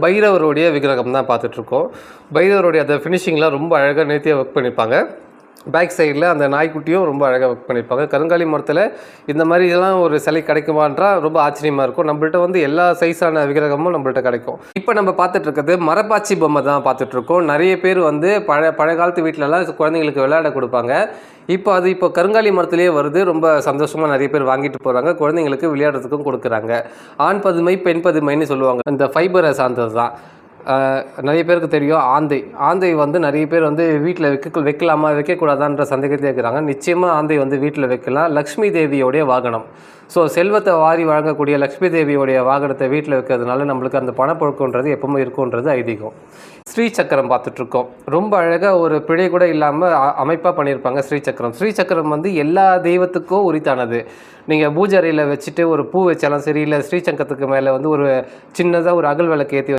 பைரவருடைய விக்கிரகம் தான் பார்த்துட்ருக்கோம். பைரவருடைய அந்த ஃபினிஷிங்லாம் ரொம்ப அழகாக நேர்த்தியாக ஒர்க் பண்ணியிருப்பாங்க. பேக் சைடில் அந்த நாய்க்குட்டியும் ரொம்ப அழகாக ஒர்க் பண்ணியிருப்பாங்க. கருங்காலி மரத்தில் இந்த மாதிரிலாம் ஒரு சிலை கிடைக்குமான்றா ரொம்ப ஆச்சரியமாக இருக்கும். நம்மள்ட்ட வந்து எல்லா சைஸான விக்கிரகமும் நம்மள்ட்ட கிடைக்கும். இப்போ நம்ம பார்த்துட்ருக்கிறது மரப்பாச்சி பொம்மை தான் பார்த்துட்ருக்கோம். நிறைய பேர் வந்து பழைய காலத்து வீட்டிலலாம் குழந்தைங்களுக்கு விளையாட கொடுப்பாங்க. இப்போ கருங்காலி மரத்துலேயே வருது. ரொம்ப சந்தோஷமாக நிறைய பேர் வாங்கிட்டு போகிறாங்க. குழந்தைங்களுக்கு விளையாடுறதுக்கும் கொடுக்குறாங்க. ஆண் பதுமை பெண் பதுமைன்னு சொல்லுவாங்க. இந்த ஃபைபரை சார்ந்தது தான். நிறைய பேருக்கு தெரியும் ஆந்தை வந்து நிறைய பேர் வந்து வீட்டில் வைக்கலாமா வைக்கக்கூடாதான்ற சந்தேகத்தில் இருக்கிறாங்க. நிச்சயமாக ஆந்தை வந்து வீட்டில் வைக்கலாம். லக்ஷ்மி தேவியோடைய வாகனம். ஸோ செல்வத்தை வாரி வழங்கக்கூடிய லக்ஷ்மி தேவியோடைய வாகனத்தை வீட்டில் வைக்கிறதுனால நம்மளுக்கு அந்த பணப்பொழுக்கன்றது எப்பவுமே இருக்குன்றது ஐதீகம். ஸ்ரீ சக்கரம் பார்த்துட்ருக்கோம். ரொம்ப அழகாக ஒரு பிழை கூட இல்லாமல் அமைப்பாக பண்ணியிருப்பாங்க ஸ்ரீ சக்கரம் வந்து எல்லா தெய்வத்துக்கும் உரித்தானது. நீங்கள் பூஜை அறையில் வச்சுட்டு ஒரு பூ வச்சாலும் சரி, இல்லை ஸ்ரீசக்கரத்துக்கு மேலே வந்து ஒரு சின்னதாக ஒரு அகல் விளக்கு ஏற்றி